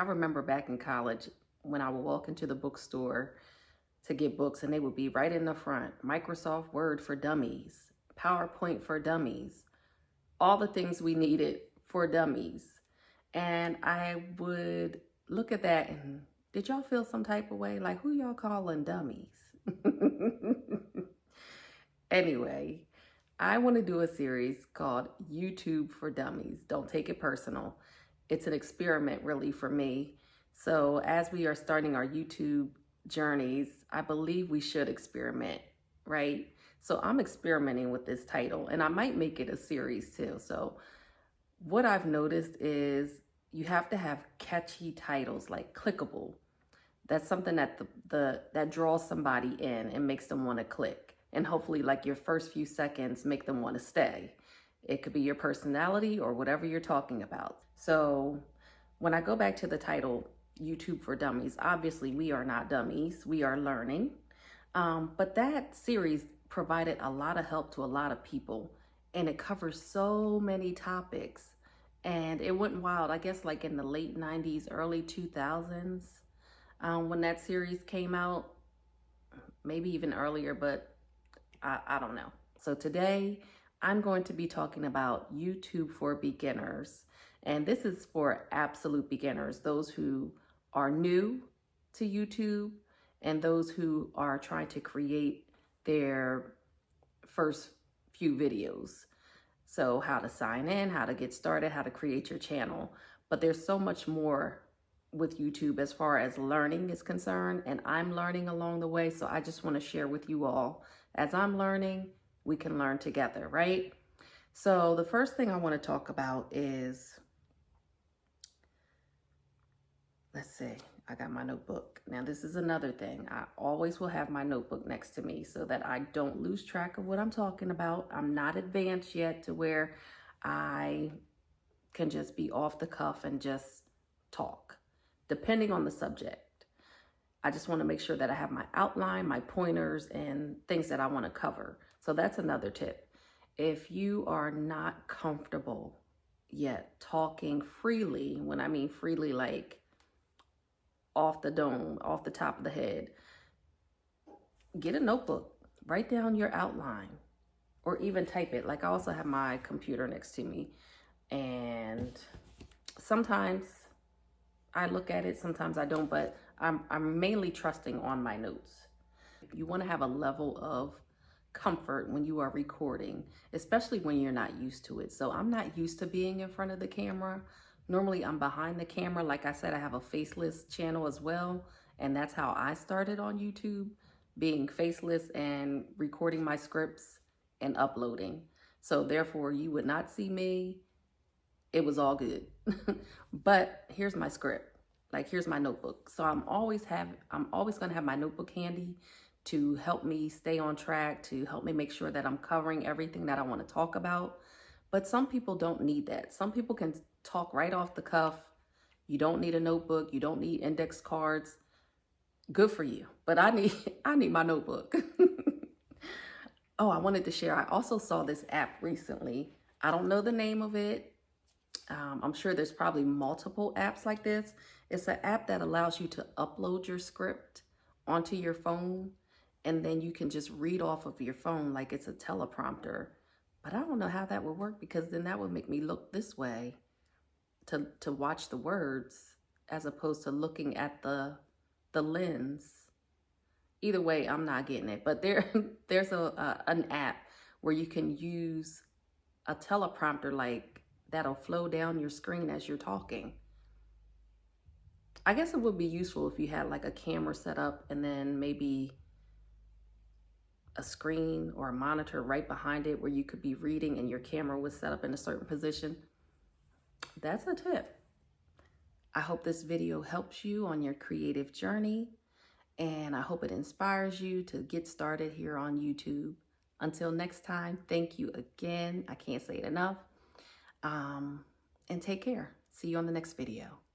I remember back in college when I would walk into the bookstore to get books and they would be right in the front. Microsoft Word for Dummies, PowerPoint for Dummies, all the things we needed for dummies. And I would look at that and did y'all feel some type of way? Like, who y'all calling dummies? Anyway, I want to do a series called YouTube for Dummies. Don't take it personal. It's an experiment really for me. So as we are starting our YouTube journeys, I believe we should experiment, right? So I'm experimenting with this title and I might make it a series too. So what I've noticed is you have to have catchy titles, like clickable. That's something that that draws somebody in and makes them want to click. And hopefully like your first few seconds make them want to stay. It could be your personality or whatever you're talking about. So when I go back to the title, YouTube for Dummies, obviously we are not dummies, we are learning. But that series provided a lot of help to a lot of people and it covers so many topics. And it went wild, I guess like in the late 90s, early 2000s, when that series came out, maybe even earlier, but I don't know. So today I'm going to be talking about YouTube for beginners. And this is for absolute beginners, those who are new to YouTube and those who are trying to create their first few videos. So how to sign in, how to get started, how to create your channel. But there's so much more with YouTube as far as learning is concerned, and I'm learning along the way. So I just want to share with you all, as I'm learning, we can learn together, right? So the first thing I want to talk about is, let's see, I got my notebook. Now this is another thing. I always will have my notebook next to me so that I don't lose track of what I'm talking about. I'm not advanced yet to where I can just be off the cuff and just talk, depending on the subject. I just want to make sure that I have my outline, my pointers, and things that I want to cover. So that's another tip. If you are not comfortable yet talking freely, when I mean freely, like off the dome, off the top of the head, get a notebook, write down your outline, or even type it. Like I also have my computer next to me, and sometimes I look at it, sometimes I don't, but I'm mainly trusting on my notes. You want to have a level of comfort when you are recording, especially when you're not used to it. So I'm not used to being in front of the camera. Normally I'm behind the camera. Like I said, I have a faceless channel as well. And that's how I started on YouTube, being faceless and recording my scripts and uploading. So therefore you would not see me. It was all good. But here's my script. Like here's my notebook. So I'm always gonna have my notebook handy to help me stay on track, to help me make sure that I'm covering everything that I want to talk about. But some people don't need that. Some people can talk right off the cuff. You don't need a notebook. You don't need index cards. Good for you. But I need my notebook. Oh, I wanted to share. I also saw this app recently. I don't know the name of it. I'm sure there's probably multiple apps like this. It's an app that allows you to upload your script onto your phone, and then you can just read off of your phone like it's a teleprompter. But I don't know how that would work, because then that would make me look this way to watch the words as opposed to looking at the lens. Either way, I'm not getting it. But there's an app where you can use a teleprompter like that'll flow down your screen as you're talking. I guess it would be useful if you had like a camera set up and then maybe a screen or a monitor right behind it where you could be reading and your camera was set up in a certain position. That's a tip. I hope this video helps you on your creative journey, and I hope it inspires you to get started here on YouTube. Until next time, thank you again. I can't say it enough. And take care. See you on the next video.